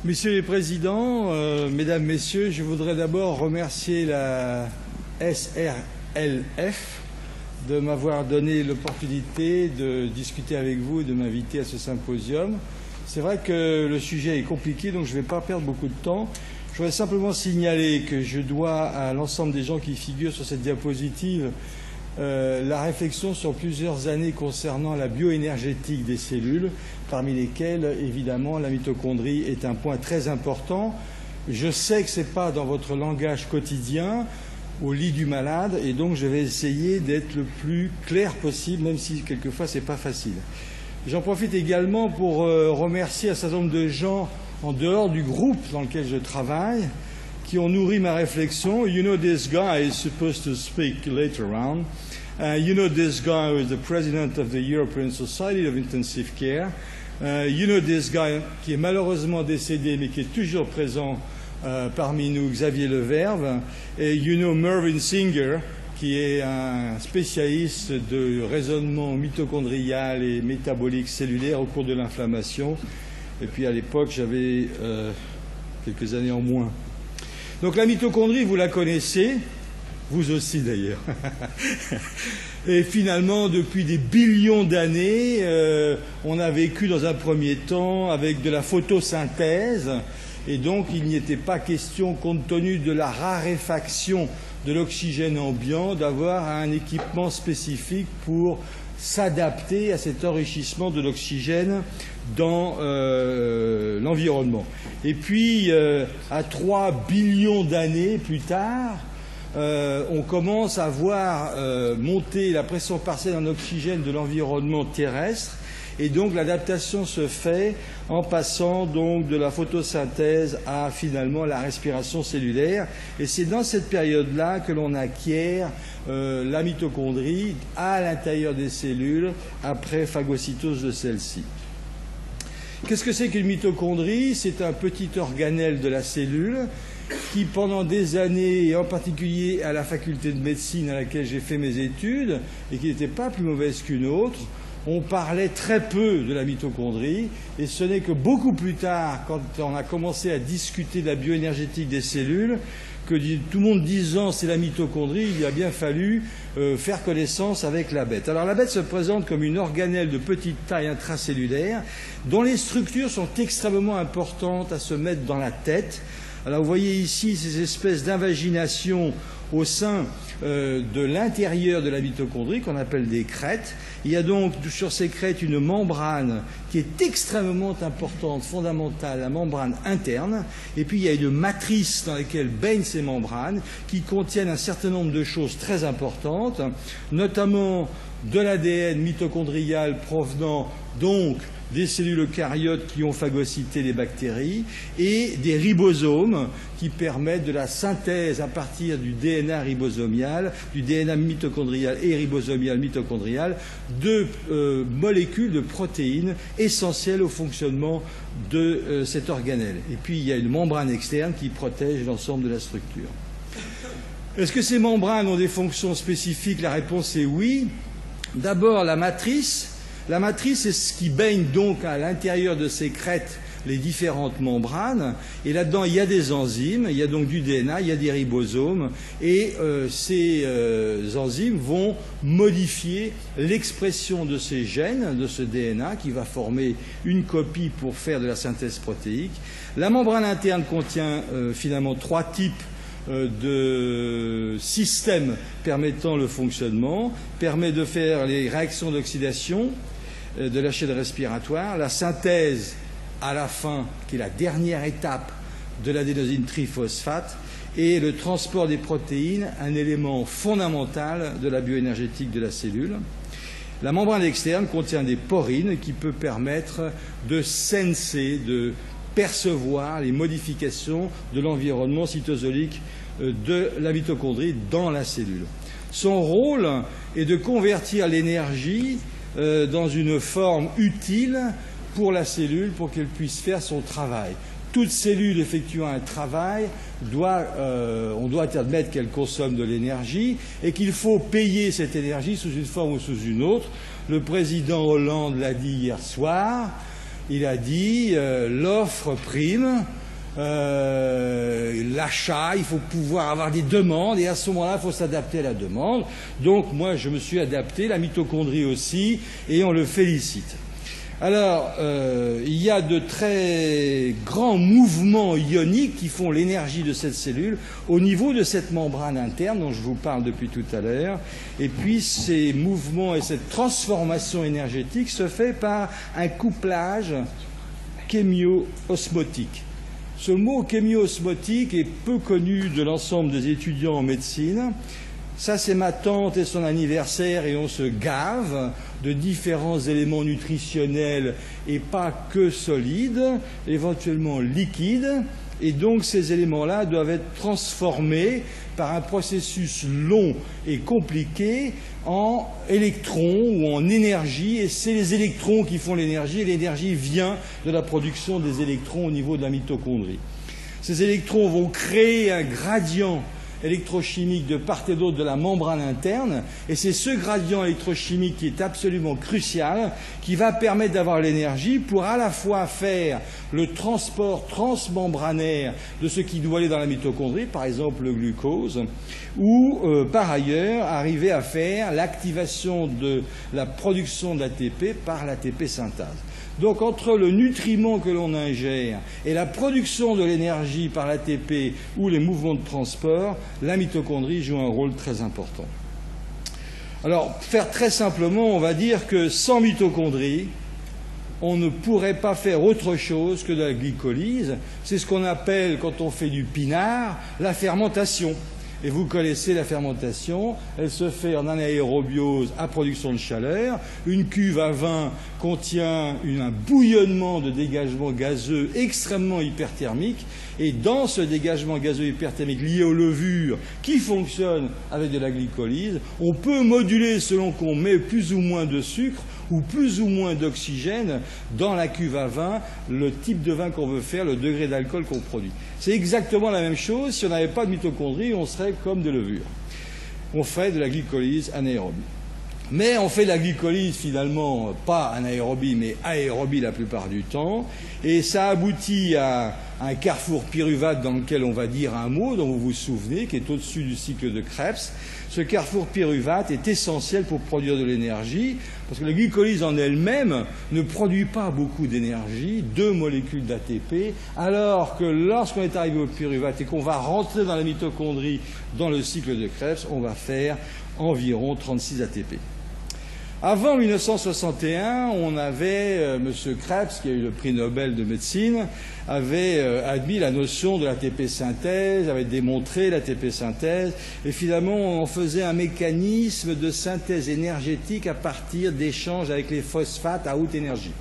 Messieurs les Présidents, Mesdames, Messieurs, je voudrais d'abord remercier la SRLF de m'avoir donné l'opportunité de discuter avec vous et de m'inviter à ce symposium. C'est vrai que le sujet est compliqué, donc je ne vais pas perdre beaucoup de temps. Je voudrais simplement signaler que je dois à l'ensemble des gens qui figurent sur cette diapositive la réflexion sur plusieurs années concernant la bioénergétique des cellules, parmi lesquelles, évidemment, la mitochondrie est un point très important. Je sais que ce n'est pas dans votre langage quotidien, au lit du malade, et donc je vais essayer d'être le plus clair possible, même si quelquefois ce n'est pas facile. J'en profite également pour remercier un certain nombre de gens en dehors du groupe dans lequel je travaille, qui ont nourri ma réflexion. You know, this guy is supposed to speak later on. You know, this guy who is the president of the European Society of Intensive Care. You know, this guy qui est malheureusement décédé, mais qui est toujours présent parmi nous, Xavier Leverve. Et you know, Mervyn Singer, qui est un spécialiste de raisonnement mitochondrial et métabolique cellulaire au cours de l'inflammation. Et puis à l'époque, j'avais quelques années en moins. Donc la mitochondrie, vous la connaissez, vous aussi d'ailleurs. Et finalement, depuis des billions d'années, on a vécu dans un premier temps avec de la photosynthèse. Et donc il n'y était pas question, compte tenu de la raréfaction de l'oxygène ambiant, d'avoir un équipement spécifique pour s'adapter à cet enrichissement de l'oxygène dans l'environnement. Et puis, à 3 billions d'années plus tard, on commence à voir monter la pression partielle en oxygène de l'environnement terrestre, et donc l'adaptation se fait en passant donc de la photosynthèse à finalement la respiration cellulaire. Et c'est dans cette période-là que l'on acquiert la mitochondrie à l'intérieur des cellules après phagocytose de celles-ci. Qu'est-ce que c'est qu'une mitochondrie? C'est un petit organelle de la cellule qui, pendant des années, et en particulier à la faculté de médecine à laquelle j'ai fait mes études, et qui n'était pas plus mauvaise qu'une autre, on parlait très peu de la mitochondrie, et ce n'est que beaucoup plus tard, quand on a commencé à discuter de la bioénergétique des cellules, que tout le monde disant c'est la mitochondrie, il a bien fallu faire connaissance avec la bête. Alors la bête se présente comme une organelle de petite taille intracellulaire, dont les structures sont extrêmement importantes à se mettre dans la tête. Alors vous voyez ici ces espèces d'invagination au sein de l'intérieur de la mitochondrie qu'on appelle des crêtes. Il y a donc sur ces crêtes une membrane qui est extrêmement importante, fondamentale, la membrane interne. Et puis il y a une matrice dans laquelle baignent ces membranes qui contiennent un certain nombre de choses très importantes, notamment de l'ADN mitochondrial provenant donc des cellules eucaryotes qui ont phagocyté les bactéries et des ribosomes qui permettent de la synthèse à partir du DNA ribosomial, du DNA mitochondrial et ribosomial mitochondrial, de molécules de protéines essentielles au fonctionnement de cet organelle. Et puis il y a une membrane externe qui protège l'ensemble de la structure. Est-ce que ces membranes ont des fonctions spécifiques? La réponse est oui. D'abord la matrice. La matrice, c'est ce qui baigne donc à l'intérieur de ces crêtes les différentes membranes. Et là-dedans, il y a des enzymes, il y a donc du DNA, il y a des ribosomes. Et ces enzymes vont modifier l'expression de ces gènes, de ce DNA, qui va former une copie pour faire de la synthèse protéique. La membrane interne contient finalement 3 types de systèmes permettant le fonctionnement, permet de faire les réactions d'oxydation de la chaîne respiratoire, la synthèse à la fin, qui est la dernière étape de l'adénosine triphosphate, et le transport des protéines, un élément fondamental de la bioénergétique de la cellule. La membrane externe contient des porines qui peuvent permettre de senser, de percevoir les modifications de l'environnement cytosolique de la mitochondrie dans la cellule. Son rôle est de convertir l'énergie dans une forme utile pour la cellule pour qu'elle puisse faire son travail. Toute cellule effectuant un travail, on doit admettre qu'elle consomme de l'énergie et qu'il faut payer cette énergie sous une forme ou sous une autre. Le président Hollande l'a dit hier soir. il a dit l'offre prime, l'achat, il faut pouvoir avoir des demandes et à ce moment-là, il faut s'adapter à la demande. Donc moi, je me suis adapté, la mitochondrie aussi, et on le félicite. Alors, il y a de très grands mouvements ioniques qui font l'énergie de cette cellule au niveau de cette membrane interne dont je vous parle depuis tout à l'heure. Et puis, ces mouvements et cette transformation énergétique se fait par un couplage chémio-osmotique. Ce mot chémio-osmotique est peu connu de l'ensemble des étudiants en médecine. Ça, c'est ma tante et son anniversaire et on se gave de différents éléments nutritionnels et pas que solides, éventuellement liquides. Et donc, ces éléments-là doivent être transformés par un processus long et compliqué en électrons ou en énergie. Et c'est les électrons qui font l'énergie et l'énergie vient de la production des électrons au niveau de la mitochondrie. Ces électrons vont créer un gradient électrochimique de part et d'autre de la membrane interne, et c'est ce gradient électrochimique qui est absolument crucial, qui va permettre d'avoir l'énergie pour à la fois faire le transport transmembranaire de ce qui doit aller dans la mitochondrie, par exemple le glucose, ou par ailleurs arriver à faire l'activation de la production d'ATP par l'ATP synthase. Donc entre le nutriment que l'on ingère et la production de l'énergie par l'ATP ou les mouvements de transport, la mitochondrie joue un rôle très important. Alors, faire très simplement, on va dire que sans mitochondrie, on ne pourrait pas faire autre chose que de la glycolyse. C'est ce qu'on appelle, quand on fait du pinard, la fermentation. Et vous connaissez la fermentation, elle se fait en anaérobiose à production de chaleur. Une cuve à vin contient un bouillonnement de dégagement gazeux extrêmement hyperthermique. Et dans ce dégagement gazeux hyperthermique lié aux levures qui fonctionnent avec de la glycolyse, on peut moduler selon qu'on met plus ou moins de sucre ou plus ou moins d'oxygène dans la cuve à vin, le type de vin qu'on veut faire, le degré d'alcool qu'on produit. C'est exactement la même chose. Si on n'avait pas de mitochondrie, on serait comme des levures. On ferait de la glycolyse anaérobie. Mais on fait de la glycolyse finalement, pas anaérobie, mais aérobie la plupart du temps. Et ça aboutit à un carrefour pyruvate dans lequel on va dire un mot dont vous vous souvenez, qui est au-dessus du cycle de Krebs. Ce carrefour pyruvate est essentiel pour produire de l'énergie, parce que la glycolyse en elle-même ne produit pas beaucoup d'énergie, 2 molécules d'ATP, alors que lorsqu'on est arrivé au pyruvate et qu'on va rentrer dans la mitochondrie dans le cycle de Krebs, on va faire environ 36 ATP. Avant 1961, on avait, M. Krebs, qui a eu le prix Nobel de médecine, avait admis la notion de l'ATP synthèse, avait démontré l'ATP synthèse, et finalement on faisait un mécanisme de synthèse énergétique à partir d'échanges avec les phosphates à haute énergie.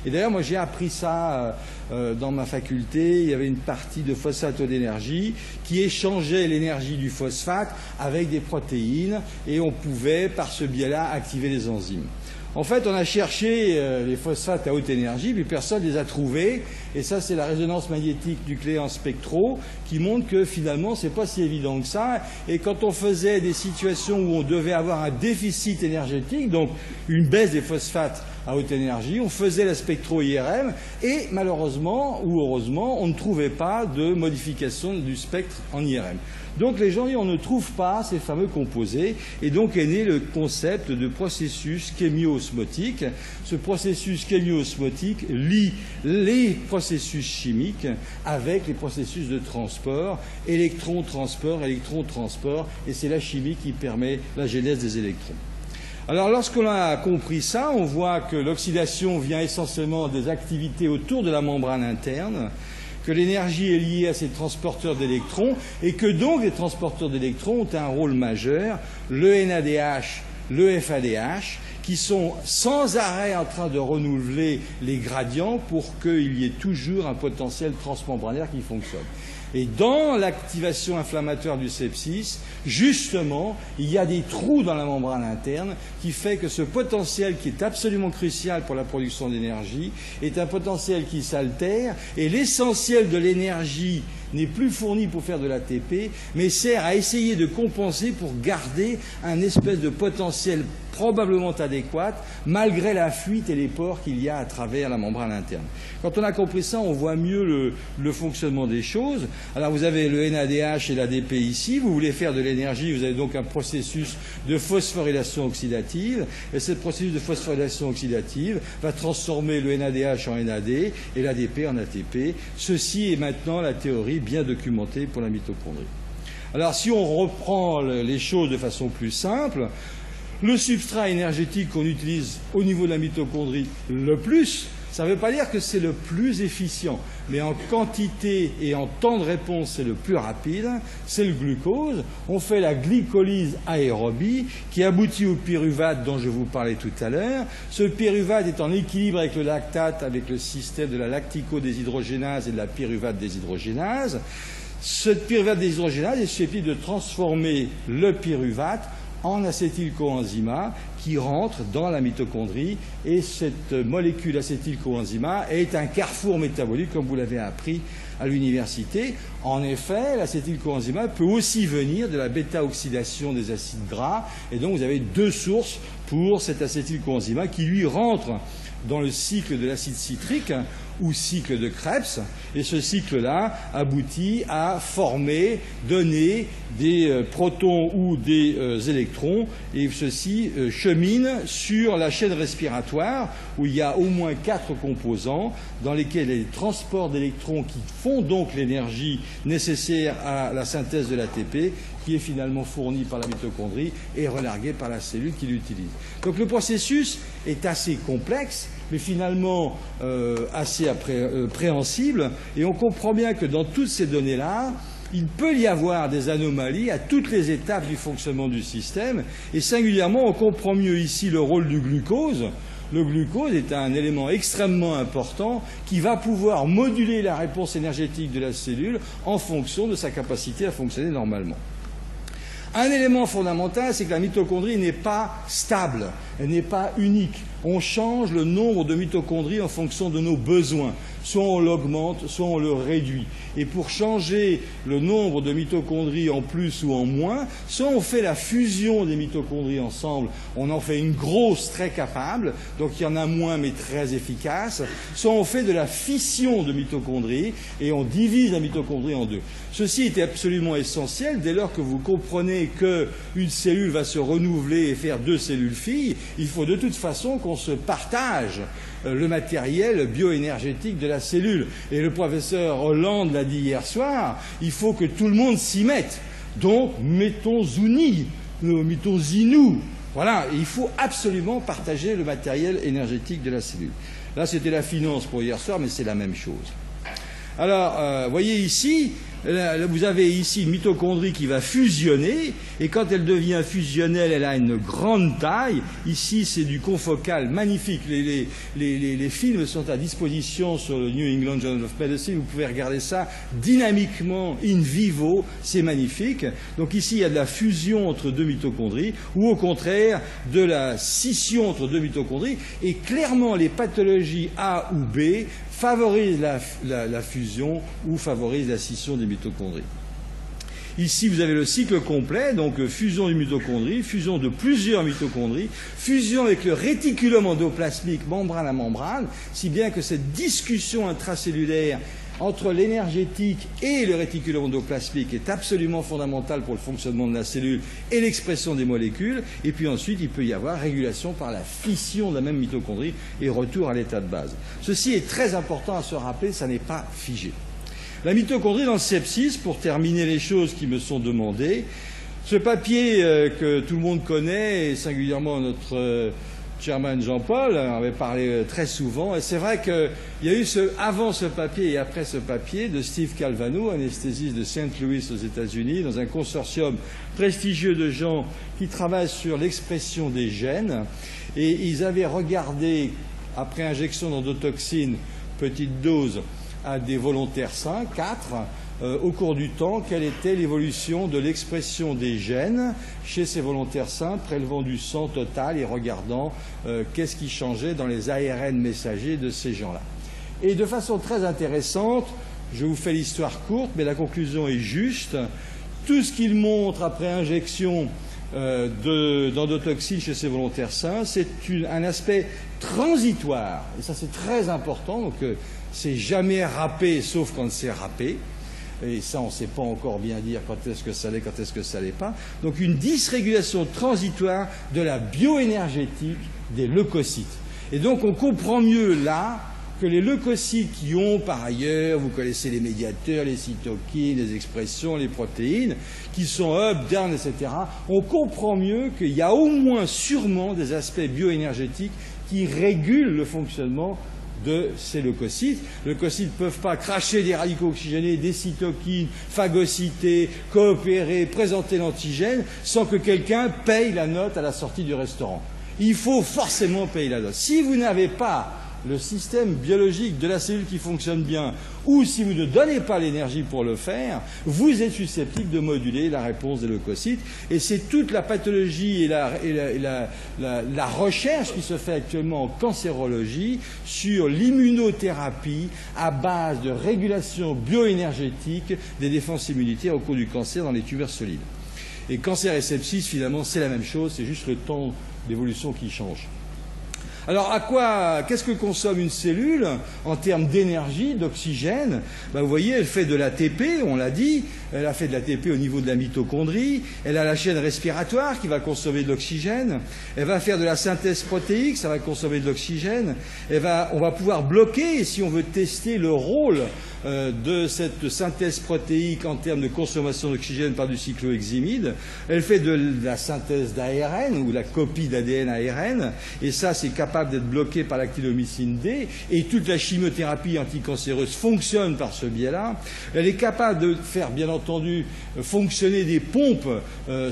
Et d'ailleurs, moi j'ai appris ça dans ma faculté. Il y avait une partie de phosphate haute énergie qui échangeait l'énergie du phosphate avec des protéines et on pouvait, par ce biais-là, activer les enzymes. En fait, on a cherché les phosphates à haute énergie, puis personne ne les a trouvés. Et ça, c'est la résonance magnétique nucléaire en spectro qui montre que finalement, c'est pas si évident que ça. Et quand on faisait des situations où on devait avoir un déficit énergétique, donc une baisse des phosphates à haute énergie, on faisait la spectro-IRM et malheureusement ou heureusement, on ne trouvait pas de modification du spectre en IRM. Donc les gens disent on ne trouve pas ces fameux composés et donc est né le concept de processus chémio-osmotique. Ce processus chémio-osmotique lie les processus chimiques avec les processus de transport, électron-transport, électron-transport, et c'est la chimie qui permet la genèse des électrons. Alors lorsqu'on a compris ça, on voit que l'oxydation vient essentiellement des activités autour de la membrane interne, que l'énergie est liée à ces transporteurs d'électrons et que donc les transporteurs d'électrons ont un rôle majeur, le NADH, le FADH, qui sont sans arrêt en train de renouveler les gradients pour qu'il y ait toujours un potentiel transmembranaire qui fonctionne. Et dans l'activation inflammatoire du sepsis, justement, il y a des trous dans la membrane interne qui fait que ce potentiel qui est absolument crucial pour la production d'énergie est un potentiel qui s'altère et l'essentiel de l'énergie n'est plus fourni pour faire de l'ATP, mais sert à essayer de compenser pour garder un espèce de potentiel probablement adéquat, malgré la fuite et les pores qu'il y a à travers la membrane interne. Quand on a compris ça, on voit mieux le fonctionnement des choses. Alors vous avez le NADH et l'ADP ici, vous voulez faire de l'énergie, vous avez donc un processus de phosphorylation oxydative, et ce processus de phosphorylation oxydative va transformer le NADH en NAD et l'ADP en ATP. Ceci est maintenant la théorie bien documentée pour la mitochondrie. Alors si on reprend les choses de façon plus simple, le substrat énergétique qu'on utilise au niveau de la mitochondrie le plus, ça ne veut pas dire que c'est le plus efficient, mais en quantité et en temps de réponse, c'est le plus rapide, c'est le glucose. On fait la glycolyse aérobie qui aboutit au pyruvate dont je vous parlais tout à l'heure. Ce pyruvate est en équilibre avec le lactate, avec le système de la lactico-déshydrogénase et de la pyruvate déshydrogénase. Ce pyruvate déshydrogénase est susceptible de transformer le pyruvate en acétylcoenzyme qui rentre dans la mitochondrie, et cette molécule acétylcoenzyme est un carrefour métabolique comme vous l'avez appris à l'université. En effet, l'acétylcoenzyme peut aussi venir de la bêta-oxydation des acides gras, et donc vous avez deux sources pour cet acétylcoenzyme qui lui rentre dans le cycle de l'acide citrique ou cycle de Krebs, et ce cycle-là aboutit à former, donner des protons ou des électrons, et ceci chemine sur la chaîne respiratoire où il y a au moins 4 composants dans lesquels il y a des transports d'électrons qui font donc l'énergie nécessaire à la synthèse de l'ATP, qui est finalement fournie par la mitochondrie et relarguée par la cellule qui l'utilise. Donc le processus est assez complexe, mais finalement assez préhensible, et on comprend bien que dans toutes ces données-là, il peut y avoir des anomalies à toutes les étapes du fonctionnement du système, et singulièrement on comprend mieux ici le rôle du glucose. Le glucose est un élément extrêmement important qui va pouvoir moduler la réponse énergétique de la cellule en fonction de sa capacité à fonctionner normalement. Un élément fondamental, c'est que la mitochondrie n'est pas stable, elle n'est pas unique. On change le nombre de mitochondries en fonction de nos besoins. Soit on l'augmente, soit on le réduit. Et pour changer le nombre de mitochondries en plus ou en moins, soit on fait la fusion des mitochondries ensemble, on en fait une grosse très capable, donc il y en a moins mais très efficace, soit on fait de la fission de mitochondries et on divise la mitochondrie en deux. Ceci est absolument essentiel dès lors que vous comprenez qu'une cellule va se renouveler et faire 2 cellules filles. Il faut de toute façon qu'on se partage le matériel bioénergétique de la cellule. Et le professeur Hollande l'a dit hier soir, il faut que tout le monde s'y mette. Donc, mettons-nous. Voilà, il faut absolument partager le matériel énergétique de la cellule. Là, c'était la finance pour hier soir, mais c'est la même chose. Alors, voyez ici, vous avez ici une mitochondrie qui va fusionner, et quand elle devient fusionnelle, elle a une grande taille. Ici, c'est du confocal magnifique. Les films sont à disposition sur le New England Journal of Medicine. Vous pouvez regarder ça dynamiquement, in vivo. C'est magnifique. Donc ici, il y a de la fusion entre 2 mitochondries, ou au contraire, de la scission entre 2 mitochondries. Et clairement, les pathologies A ou B favorisent la fusion ou favorisent la scission des mitochondries. Ici, vous avez le cycle complet, donc fusion d'une mitochondrie, fusion de plusieurs mitochondries, fusion avec le réticulum endoplasmique membrane à membrane, si bien que cette discussion intracellulaire entre l'énergétique et le réticulum endoplasmique est absolument fondamentale pour le fonctionnement de la cellule et l'expression des molécules. Et puis ensuite, il peut y avoir régulation par la fission de la même mitochondrie et retour à l'état de base. Ceci est très important à se rappeler, ça n'est pas figé. La mitochondrie dans le sepsis, pour terminer les choses qui me sont demandées, ce papier que tout le monde connaît, et singulièrement notre chairman Jean-Paul en avait parlé très souvent, et c'est vrai qu'il y a eu avant ce papier et après ce papier de Steve Calvano, anesthésiste de St. Louis aux États-Unis, dans un consortium prestigieux de gens qui travaillent sur l'expression des gènes, et ils avaient regardé, après injection d'endotoxine, petite dose, à des volontaires sains, 4, au cours du temps, quelle était l'évolution de l'expression des gènes chez ces volontaires sains, prélevant du sang total et regardant qu'est-ce qui changeait dans les ARN messagers de ces gens-là. Et de façon très intéressante, je vous fais l'histoire courte, mais la conclusion est juste, tout ce qu'il montre après injection d'endotoxine chez ces volontaires sains, c'est un aspect transitoire, et ça c'est très important, donc c'est jamais râpé sauf quand c'est râpé. Et ça, on ne sait pas encore bien dire quand est-ce que ça l'est, quand est-ce que ça l'est pas. Donc une dysrégulation transitoire de la bioénergétique des leucocytes. Et donc on comprend mieux là que les leucocytes qui ont par ailleurs, vous connaissez les médiateurs, les cytokines, les expressions, les protéines, qui sont up, down, etc., on comprend mieux qu'il y a au moins sûrement des aspects bioénergétiques qui régulent le fonctionnement de ces leucocytes. Les leucocytes ne peuvent pas cracher des radicaux oxygénés, des cytokines, phagocyter, coopérer, présenter l'antigène sans que quelqu'un paye la note à la sortie du restaurant. Il faut forcément payer la note. Si vous n'avez pas le système biologique de la cellule qui fonctionne bien, ou si vous ne donnez pas l'énergie pour le faire, vous êtes susceptible de moduler la réponse des leucocytes. Et c'est toute la pathologie et la recherche qui se fait actuellement en cancérologie sur l'immunothérapie à base de régulation bioénergétique des défenses immunitaires au cours du cancer dans les tumeurs solides. Et cancer et sepsis, finalement, c'est la même chose, c'est juste le temps d'évolution qui change. Alors, qu'est-ce que consomme une cellule en termes d'énergie, d'oxygène? Vous voyez, elle fait de l'ATP, on l'a dit, elle a fait de l'ATP au niveau de la mitochondrie, elle a la chaîne respiratoire qui va consommer de l'oxygène, elle va faire de la synthèse protéique, ça va consommer de l'oxygène, on va pouvoir bloquer, si on veut tester le rôle de cette synthèse protéique en termes de consommation d'oxygène par du cycloheximide, elle fait de la synthèse d'ARN ou la copie d'ADN ARN, et ça c'est capable d'être bloqué par l'actylomycine D, et toute la chimiothérapie anticancéreuse fonctionne par ce biais-là. Elle est capable de faire, bien entendu, fonctionner des pompes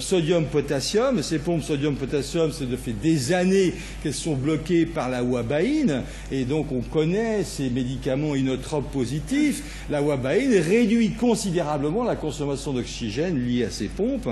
sodium-potassium. Ces pompes sodium-potassium, ça fait des années qu'elles sont bloquées par la ouabaïne, et donc on connaît ces médicaments inotropes positifs. La ouabaïne réduit considérablement la consommation d'oxygène liée à ces pompes.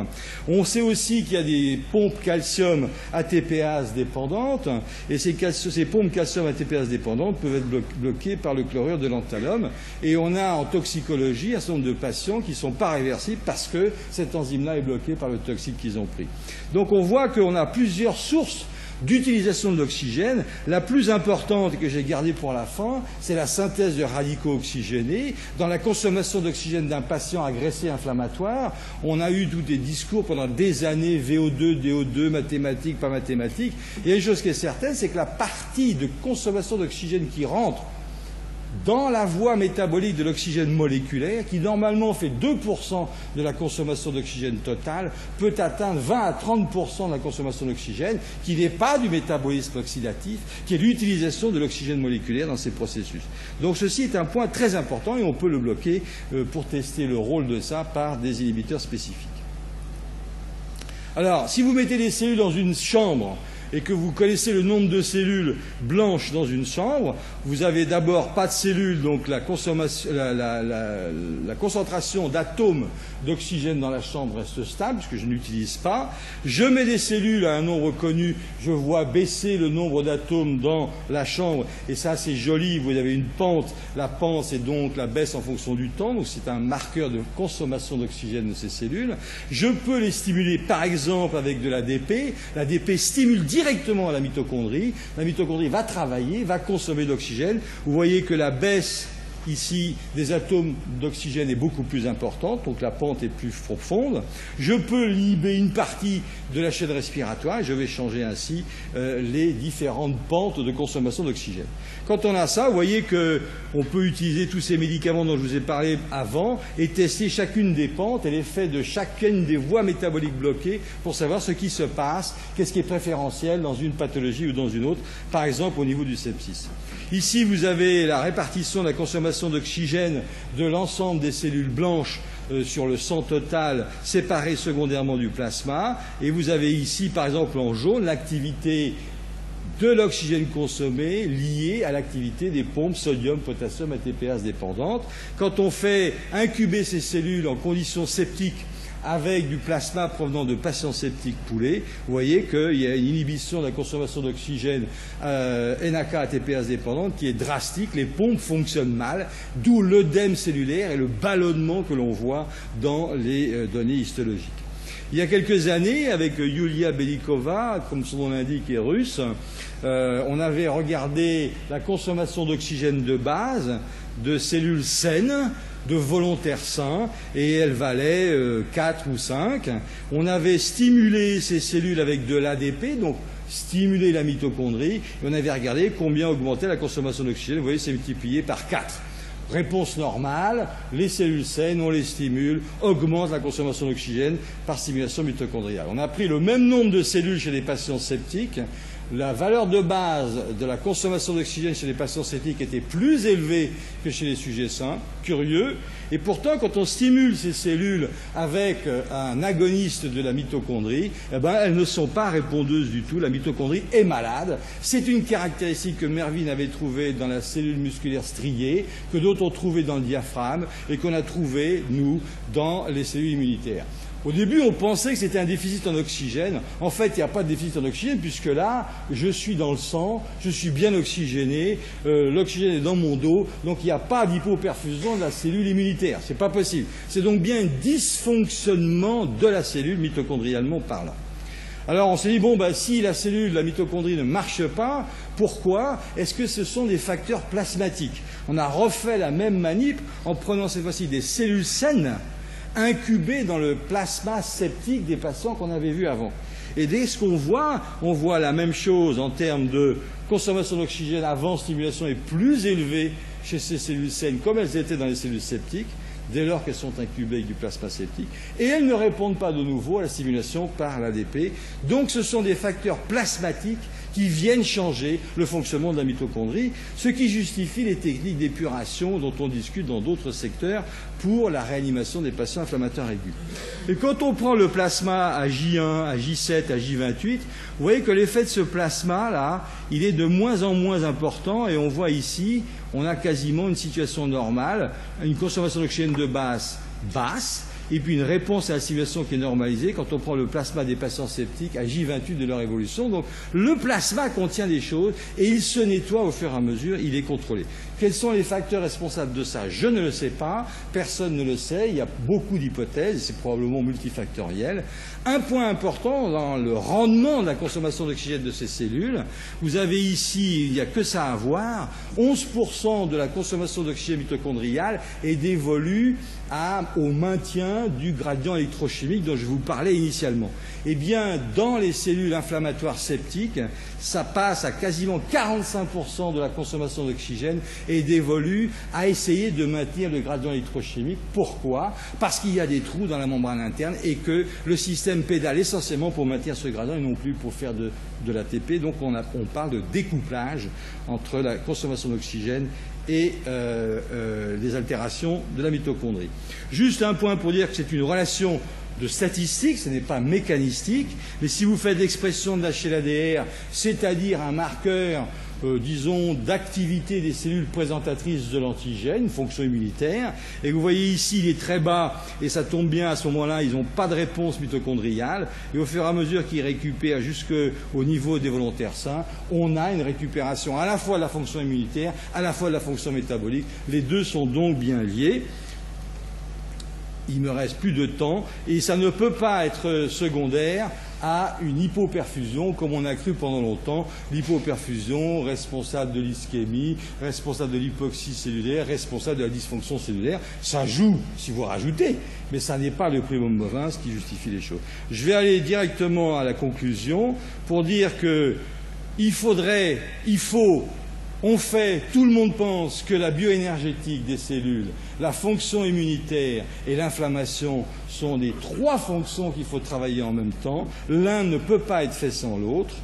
On sait aussi qu'il y a des pompes calcium ATPase dépendantes, et ces pompes calcium ATPase dépendantes peuvent être bloquées par le chlorure de lanthanum. Et on a en toxicologie un certain nombre de patients qui ne sont pas réversibles parce que cette enzyme-là est bloquée par le toxique qu'ils ont pris. Donc on voit qu'on a plusieurs sources d'utilisation de l'oxygène. La plus importante que j'ai gardée pour la fin, c'est la synthèse de radicaux oxygénés. Dans la consommation d'oxygène d'un patient agressé inflammatoire, on a eu tous des discours pendant des années, VO2, DO2, mathématiques, pas mathématiques. Il y a une chose qui est certaine, c'est que la partie de consommation d'oxygène qui rentre dans la voie métabolique de l'oxygène moléculaire, qui normalement fait 2% de la consommation d'oxygène totale, peut atteindre 20 à 30% de la consommation d'oxygène, qui n'est pas du métabolisme oxydatif, qui est l'utilisation de l'oxygène moléculaire dans ces processus. Donc ceci est un point très important et on peut le bloquer pour tester le rôle de ça par des inhibiteurs spécifiques. Alors, si vous mettez des cellules dans une chambre, et que vous connaissez le nombre de cellules blanches dans une chambre, vous avez d'abord pas de cellules, donc la concentration d'atomes d'oxygène dans la chambre reste stable, puisque je n'utilise pas. Je mets des cellules à un nombre connu, je vois baisser le nombre d'atomes dans la chambre, et ça c'est joli, vous avez une pente, la pente c'est donc la baisse en fonction du temps, donc c'est un marqueur de consommation d'oxygène de ces cellules. Je peux les stimuler par exemple avec de l'ADP, l'ADP stimule directement la mitochondrie va travailler, va consommer de l'oxygène. Vous voyez que la baisse ici des atomes d'oxygène est beaucoup plus importante, donc la pente est plus profonde. Je peux inhiber une partie de la chaîne respiratoire et je vais changer ainsi les différentes pentes de consommation d'oxygène. Quand on a ça, vous voyez qu'on peut utiliser tous ces médicaments dont je vous ai parlé avant et tester chacune des pentes et l'effet de chacune des voies métaboliques bloquées pour savoir ce qui se passe, qu'est-ce qui est préférentiel dans une pathologie ou dans une autre, par exemple au niveau du sepsis. Ici, vous avez la répartition de la consommation d'oxygène de l'ensemble des cellules blanches sur le sang total séparé secondairement du plasma. Et vous avez ici, par exemple, en jaune, l'activité de l'oxygène consommé lié à l'activité des pompes sodium, potassium, ATPase dépendantes. Quand on fait incuber ces cellules en conditions septiques avec du plasma provenant de patients septiques poulets, vous voyez qu'il y a une inhibition de la consommation d'oxygène NAK ATPase dépendante qui est drastique. Les pompes fonctionnent mal, d'où l'œdème cellulaire et le ballonnement que l'on voit dans les données histologiques. Il y a quelques années, avec Yulia Belikova, comme son nom l'indique, est russe, on avait regardé la consommation d'oxygène de base de cellules saines, de volontaires sains, et elles valaient 4 ou 5. On avait stimulé ces cellules avec de l'ADP, donc stimulé la mitochondrie, et on avait regardé combien augmentait la consommation d'oxygène. Vous voyez, c'est multiplié par 4. Réponse normale, les cellules saines, on les stimule, augmente la consommation d'oxygène par stimulation mitochondriale. On a pris le même nombre de cellules chez les patients septiques. La valeur de base de la consommation d'oxygène chez les patients septiques était plus élevée que chez les sujets sains. Curieux. Et pourtant, quand on stimule ces cellules avec un agoniste de la mitochondrie, eh ben, elles ne sont pas répondeuses du tout. La mitochondrie est malade. C'est une caractéristique que Mervyn avait trouvée dans la cellule musculaire striée, que d'autres ont trouvée dans le diaphragme et qu'on a trouvée, nous, dans les cellules immunitaires. Au début, on pensait que c'était un déficit en oxygène. En fait, il n'y a pas de déficit en oxygène puisque là, je suis dans le sang, je suis bien oxygéné, l'oxygène est dans mon dos, donc il n'y a pas d'hypoperfusion de la cellule immunitaire. C'est pas possible. C'est donc bien un dysfonctionnement de la cellule mitochondrialement parlant. Alors on s'est dit, bon, si la cellule, la mitochondrie ne marche pas, pourquoi? Est-ce que ce sont des facteurs plasmatiques? On a refait la même manip en prenant cette fois-ci des cellules saines incubés dans le plasma septique des patients qu'on avait vus avant. Et dès ce qu'on voit, on voit la même chose en termes de consommation d'oxygène avant stimulation est plus élevée chez ces cellules saines comme elles étaient dans les cellules septiques, dès lors qu'elles sont incubées avec du plasma septique, et elles ne répondent pas de nouveau à la stimulation par l'ADP. Donc ce sont des facteurs plasmatiques qui viennent changer le fonctionnement de la mitochondrie, ce qui justifie les techniques d'épuration dont on discute dans d'autres secteurs pour la réanimation des patients inflammatoires aigus. Et quand on prend le plasma à J1, à J7, à J28, vous voyez que l'effet de ce plasma-là, il est de moins en moins important, et on voit ici, on a quasiment une situation normale, une consommation d'oxygène de base basse, et puis une réponse à la stimulation qui est normalisée quand on prend le plasma des patients septiques à J28 de leur évolution. Donc le plasma contient des choses et il se nettoie au fur et à mesure, il est contrôlé. Quels sont les facteurs responsables de ça? Je ne le sais pas, personne ne le sait, il y a beaucoup d'hypothèses, c'est probablement multifactoriel. Un point important dans le rendement de la consommation d'oxygène de ces cellules, vous avez ici, il n'y a que ça à voir, 11% de la consommation d'oxygène mitochondrial est dévolue au maintien du gradient électrochimique dont je vous parlais initialement. Eh bien, dans les cellules inflammatoires septiques, ça passe à quasiment 45% de la consommation d'oxygène et dévolue à essayer de maintenir le gradient électrochimique. Pourquoi? Parce qu'il y a des trous dans la membrane interne et que le système pédale essentiellement pour maintenir ce gradient et non plus pour faire de l'ATP. Donc on parle de découplage entre la consommation d'oxygène et les altérations de la mitochondrie. Juste un point pour dire que c'est une relation de statistique, ce n'est pas mécanistique, mais si vous faites l'expression de l'HLA-DR, c'est-à-dire un marqueur, disons, d'activité des cellules présentatrices de l'antigène, une fonction immunitaire, et vous voyez ici, il est très bas, et ça tombe bien, à ce moment-là, ils n'ont pas de réponse mitochondriale, et au fur et à mesure qu'ils récupèrent jusqu'au niveau des volontaires sains, on a une récupération à la fois de la fonction immunitaire, à la fois de la fonction métabolique. Les deux sont donc bien liés. Il me reste plus de temps et ça ne peut pas être secondaire à une hypoperfusion comme on a cru pendant longtemps. L'hypoperfusion responsable de l'ischémie, responsable de l'hypoxie cellulaire, responsable de la dysfonction cellulaire. Ça joue si vous rajoutez, mais ça n'est pas le primum bovin qui justifie les choses. Je vais aller directement à la conclusion pour dire que tout le monde pense que la bioénergétique des cellules, la fonction immunitaire et l'inflammation sont les trois fonctions qu'il faut travailler en même temps. L'un ne peut pas être fait sans l'autre.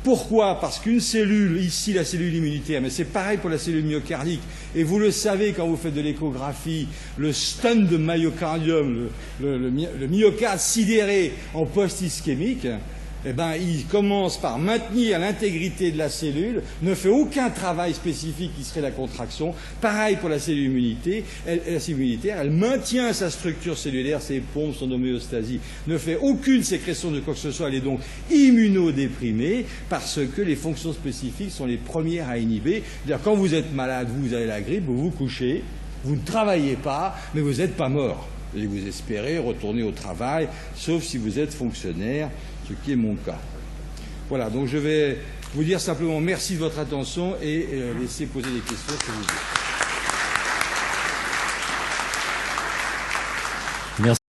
Pourquoi? Parce qu'une cellule, ici la cellule immunitaire, mais c'est pareil pour la cellule myocardique, et vous le savez quand vous faites de l'échographie, le stun de myocardium, le myocarde sidéré en post-ischémique, eh ben, il commence par maintenir l'intégrité de la cellule, ne fait aucun travail spécifique qui serait la contraction. Pareil pour la cellule immunitaire, elle maintient sa structure cellulaire, ses pompes, son homéostasie, ne fait aucune sécrétion de quoi que ce soit, elle est donc immunodéprimée parce que les fonctions spécifiques sont les premières à inhiber. C'est-à-dire, quand vous êtes malade, vous avez la grippe, vous vous couchez, vous ne travaillez pas, mais vous n'êtes pas mort. Et vous espérez retourner au travail, sauf si vous êtes fonctionnaire, ce qui est mon cas. Voilà, donc je vais vous dire simplement merci de votre attention et laisser poser des questions si vous voulez.